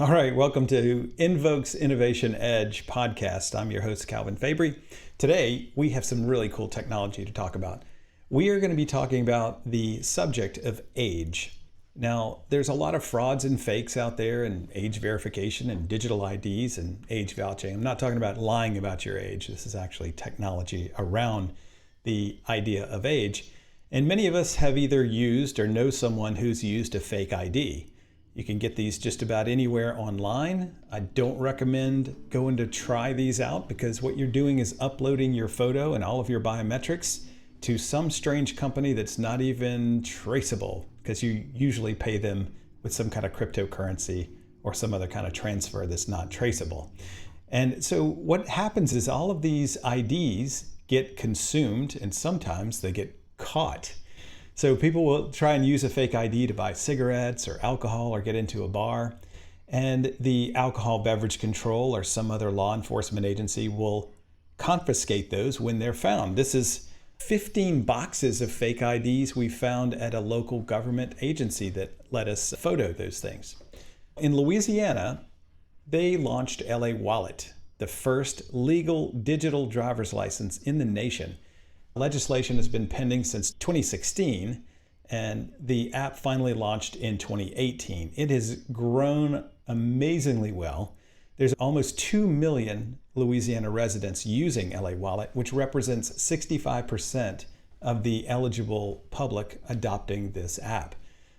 All right, welcome to Invoke's Innovation Edge podcast. I'm your host, Calvin Fabry. Today, we have some really cool technology to talk about. We are going to be talking about the subject of age. Now, there's a lot of frauds and fakes out there, and age verification and digital IDs and age vouching. I'm not talking about lying about your age. This is actually technology around the idea of age. And many of us have either used or know someone who's used a fake ID. You can get these just about anywhere online. I don't recommend going to try these out because what you're doing is uploading your photo and all of your biometrics to some strange company that's not even traceable, because you usually pay them with some kind of cryptocurrency or some other kind of transfer that's not traceable. And so what happens is all of these IDs get consumed and sometimes they get caught. So people will try and use a fake ID to buy cigarettes or alcohol or get into a bar. And the Alcohol Beverage Control or some other law enforcement agency will confiscate those when they're found. This is 15 boxes of fake IDs we found at a local government agency that let us photo those things. In Louisiana, they launched LA Wallet, the first legal digital driver's license in the nation. Legislation has been pending since 2016, and the app finally launched in 2018. It has grown amazingly well. There's almost 2 million Louisiana residents using LA Wallet, which represents 65% of the eligible public adopting this app.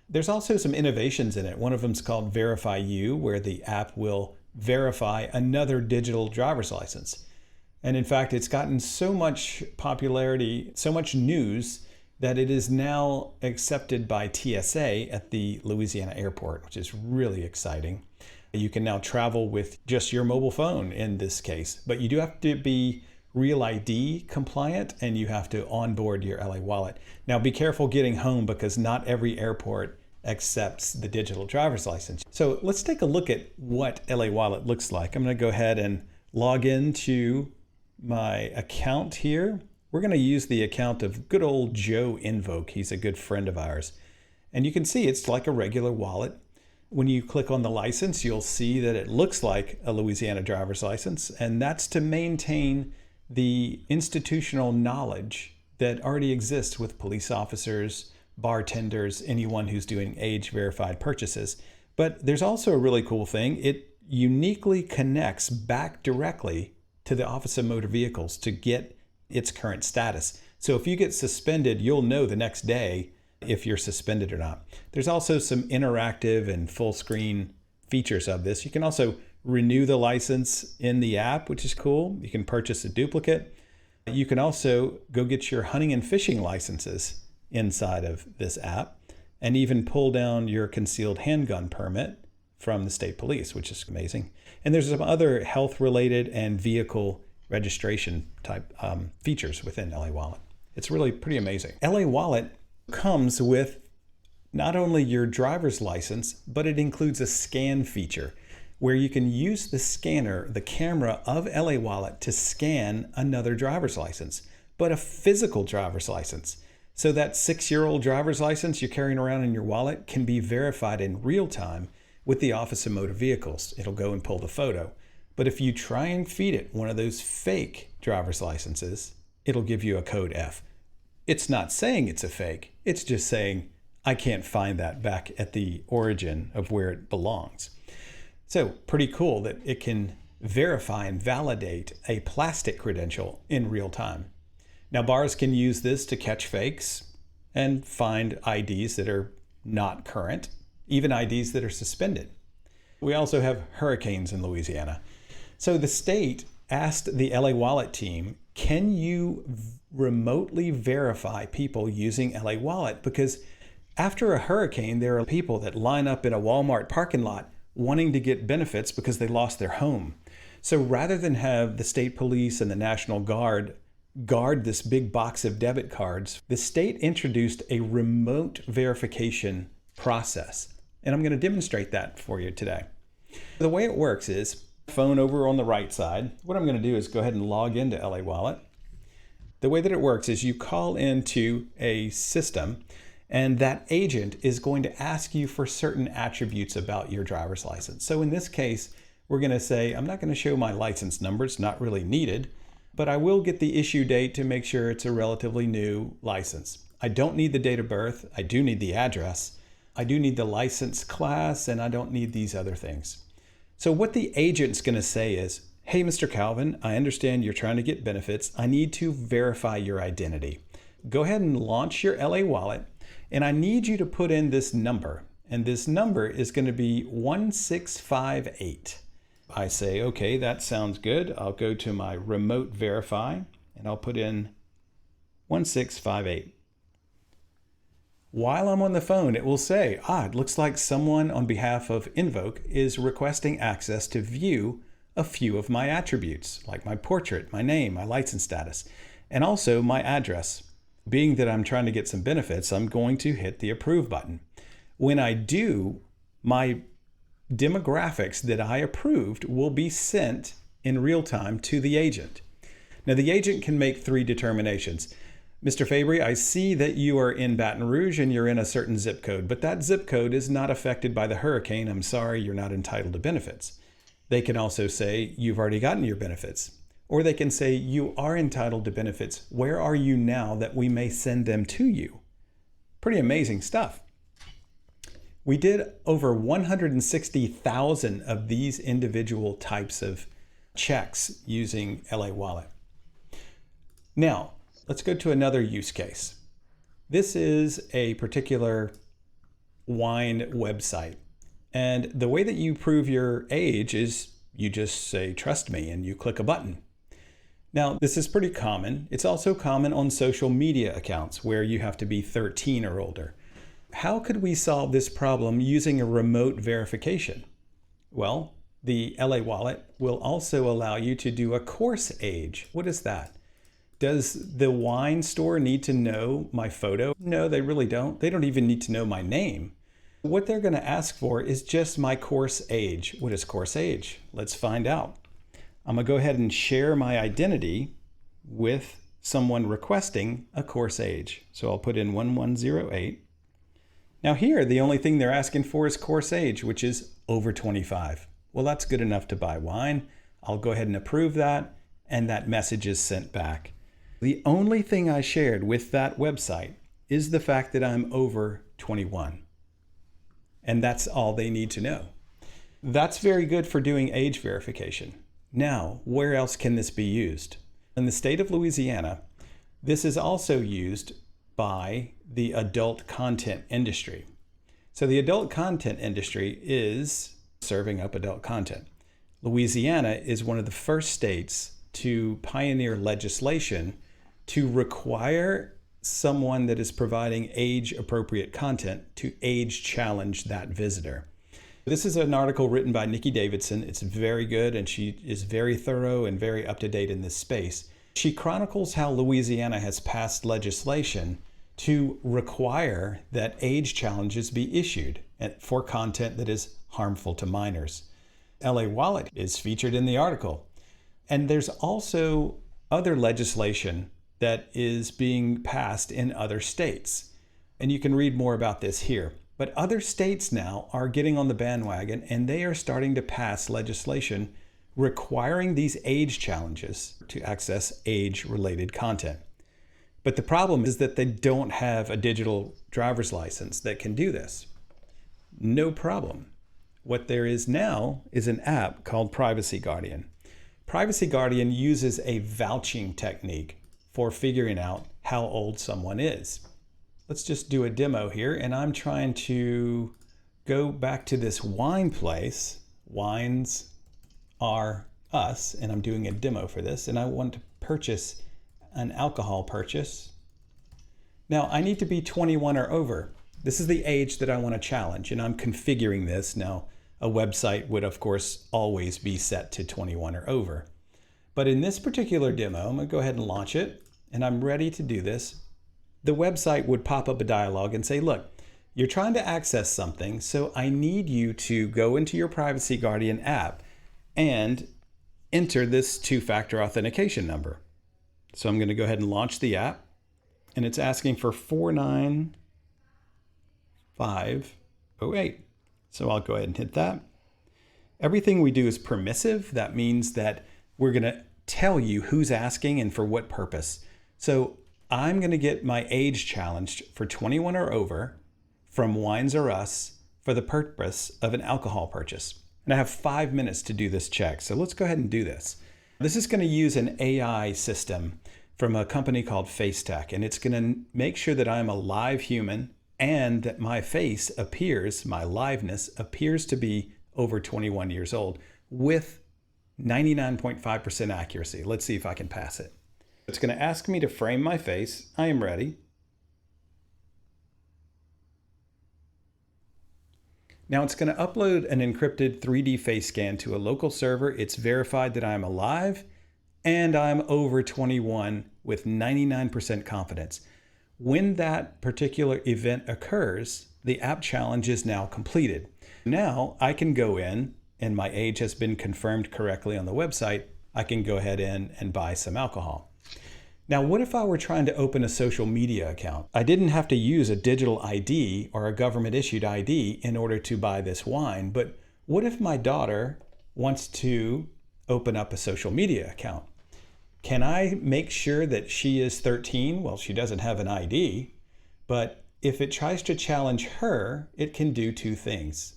There's also some innovations in it. One of them is called Verify You, where the app will verify another digital driver's license. And in fact, it's gotten so much popularity, so much news, that it is now accepted by TSA at the Louisiana airport, which is really exciting. You can now travel with just your mobile phone in this case, but you do have to be Real ID compliant and you have to onboard your LA Wallet. Now be careful getting home because not every airport accepts the digital driver's license. So let's take a look at what LA Wallet looks like. I'm going to go ahead and log into my account here. We're going to use the account of good old Joe Invoke. He's a good friend of ours. And you can see it's like a regular wallet. When you click on the license, you'll see that it looks like a Louisiana driver's license. And that's to maintain the institutional knowledge that already exists with police officers, bartenders, anyone who's doing age verified purchases. But there's also a really cool thing. It uniquely connects back directly to the Office of Motor Vehicles to get its current status. So if you get suspended, you'll know the next day if you're suspended or not. There's also some interactive and full screen features of this. You can also renew the license in the app, which is cool. You can purchase a duplicate. You can also go get your hunting and fishing licenses inside of this app and even pull down your concealed handgun permit from the state police, which is amazing. And there's some other health-related and vehicle registration type features within LA Wallet. It's really pretty amazing. LA Wallet comes with not only your driver's license, but it includes a scan feature where you can use the scanner, the camera of LA Wallet, to scan another driver's license, but a physical driver's license. So that 6-year-old driver's license you're carrying around in your wallet can be verified in real time with the Office of Motor Vehicles. It'll go and pull the photo. But if you try and feed it one of those fake driver's licenses, it'll give you a code F. It's not saying it's a fake. It's just saying, I can't find that back at the origin of where it belongs. So pretty cool that it can verify and validate a plastic credential in real time. Now bars can use this to catch fakes and find IDs that are not current, even IDs that are suspended. We also have hurricanes in Louisiana. So the state asked the LA Wallet team, can you remotely verify people using LA Wallet? Because after a hurricane, there are people that line up in a Walmart parking lot wanting to get benefits because they lost their home. So rather than have the state police and the National Guard guard this big box of debit cards, the state introduced a remote verification process. And I'm going to demonstrate that for you today. The way it works is, phone over on the right side, what I'm going to do is go ahead and log into LA Wallet. The way that it works is you call into a system And that agent is going to ask you for certain attributes about your driver's license. So in this case, we're going to say, I'm not going to show my license number. It's not really needed, but I will get the issue date to make sure it's a relatively new license. I don't need the date of birth. I do need the address. I do need the license class, and I don't need these other things. So what the agent's going to say is, hey, Mr. Calvin, I understand you're trying to get benefits. I need to verify your identity. Go ahead and launch your LA Wallet, and I need you to put in this number. And this number is going to be 1658. I say, okay, that sounds good. I'll go to my remote verify, and I'll put in 1658. While I'm on the phone, it will say, it looks like someone on behalf of Invoke is requesting access to view a few of my attributes, like my portrait, my name, my license status, and also my address. Being that I'm trying to get some benefits, I'm going to hit the approve button. When I do, my demographics that I approved will be sent in real time to the agent. Now, the agent can make 3 determinations. Mr. Fabry, I see that you are in Baton Rouge and you're in a certain zip code, but that zip code is not affected by the hurricane. I'm sorry, you're not entitled to benefits. They can also say you've already gotten your benefits. Or they can say you are entitled to benefits. Where are you now that we may send them to you? Pretty amazing stuff. We did over 160,000 of these individual types of checks using LA Wallet. Now, let's go to another use case. This is a particular wine website. And the way that you prove your age is you just say, trust me, and you click a button. Now, this is pretty common. It's also common on social media accounts where you have to be 13 or older. How could we solve this problem using a remote verification? Well, the LA Wallet will also allow you to do a course age. What is that? Does the wine store need to know my photo? No, they really don't. They don't even need to know my name. What they're going to ask for is just my course age. What is course age? Let's find out. I'm going to go ahead and share my identity with someone requesting a course age. So I'll put in 1108. Now here, the only thing they're asking for is course age, which is over 25. Well, that's good enough to buy wine. I'll go ahead and approve that, and that message is sent back. The only thing I shared with that website is the fact that I'm over 21. And that's all they need to know. That's very good for doing age verification. Now, where else can this be used? In the state of Louisiana, this is also used by the adult content industry. So the adult content industry is serving up adult content. Louisiana is one of the first states to pioneer legislation to require someone that is providing age-appropriate content to age challenge that visitor. This is an article written by Nikki Davidson. It's very good, and she is very thorough and very up-to-date in this space. She chronicles how Louisiana has passed legislation to require that age challenges be issued for content that is harmful to minors. LA Wallet is featured in the article. And there's also other legislation that is being passed in other states. And you can read more about this here. But other states now are getting on the bandwagon, and they are starting to pass legislation requiring these age challenges to access age-related content. But the problem is that they don't have a digital driver's license that can do this. No problem. What there is now is an app called Privacy Guardian. Privacy Guardian uses a vouching technique for figuring out how old someone is. Let's just do a demo here, and I'm trying to go back to this wine place. Wines are us, and I'm doing a demo for this, and I want to purchase an alcohol purchase. Now, I need to be 21 or over. This is the age that I want to challenge, and I'm configuring this. Now, a website would, of course, always be set to 21 or over. But in this particular demo, I'm going to go ahead and launch it, and I'm ready to do this. The website would pop up a dialog and say, look, you're trying to access something, so I need you to go into your Privacy Guardian app and enter this two-factor authentication number. So I'm going to go ahead and launch the app, and it's asking for 508. So I'll go ahead and hit that. Everything we do is permissive. That means that we're going to tell you who's asking and for what purpose. So I'm going to get my age challenged for 21 or over from Wines R Us for the purpose of an alcohol purchase. And I have 5 minutes to do this check. So let's go ahead and do this. This is going to use an AI system from a company called FaceTech, and it's going to make sure that I'm a live human and that my face appears, my liveness appears to be over 21 years old with 99.5% accuracy. Let's see if I can pass it. It's going to ask me to frame my face. I am ready. Now it's going to upload an encrypted 3D face scan to a local server. It's verified that I'm alive and I'm over 21 with 99% confidence. When that particular event occurs, the app challenge is now completed. Now I can go in, and my age has been confirmed correctly on the website. I can go ahead in and buy some alcohol. Now, what if I were trying to open a social media account? I didn't have to use a digital ID or a government issued ID in order to buy this wine, but what if my daughter wants to open up a social media account? Can I make sure that she is 13? Well, she doesn't have an ID, but if it tries to challenge her, it can do two things.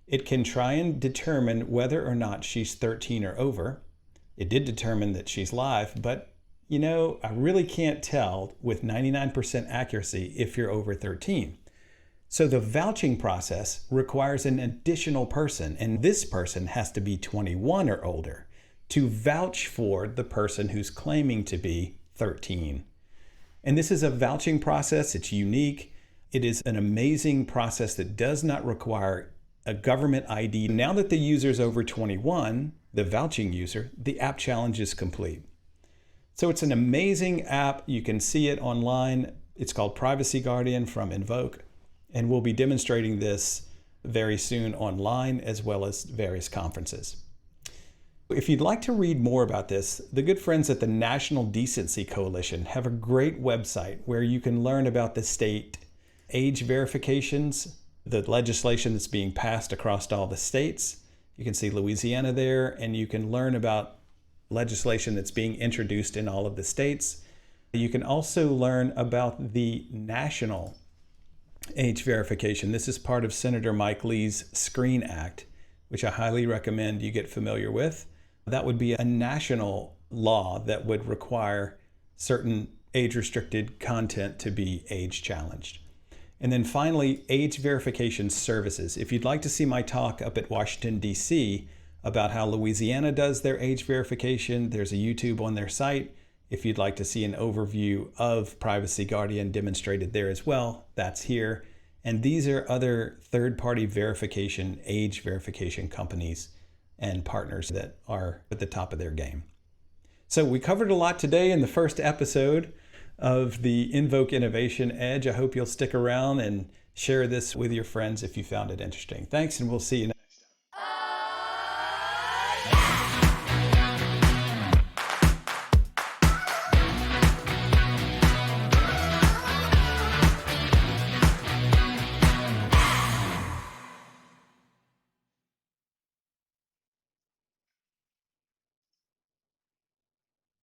It can try and determine whether or not she's 13 or over. It did determine that she's live, but I really can't tell with 99% accuracy if you're over 13. So the vouching process requires an additional person, and this person has to be 21 or older to vouch for the person who's claiming to be 13. And this is a vouching process. It's unique. It is an amazing process that does not require a government ID. Now that the user is over 21, the vouching user, the app challenge is complete. So it's an amazing app. You can see it online. It's called Privacy Guardian from Invoke. And we'll be demonstrating this very soon online as well as various conferences. If you'd like to read more about this, the good friends at the National Decency Coalition have a great website where you can learn about the state age verifications, the legislation that's being passed across all the states. You can see Louisiana there, and you can learn about legislation that's being introduced in all of the states. You can also learn about the national age verification. This is part of Senator Mike Lee's SCREEN Act, which I highly recommend you get familiar with. That would be a national law that would require certain age-restricted content to be age challenged. And then finally, age verification services. If you'd like to see my talk up at Washington, D.C. about how Louisiana does their age verification, there's a YouTube on their site. If you'd like to see an overview of Privacy Guardian demonstrated there as well, that's here. And these are other third-party verification, age verification companies and partners that are at the top of their game. So we covered a lot today in the first episode of the Invoke Innovation Edge. I hope you'll stick around and share this with your friends if you found it interesting. Thanks, and we'll see you next time.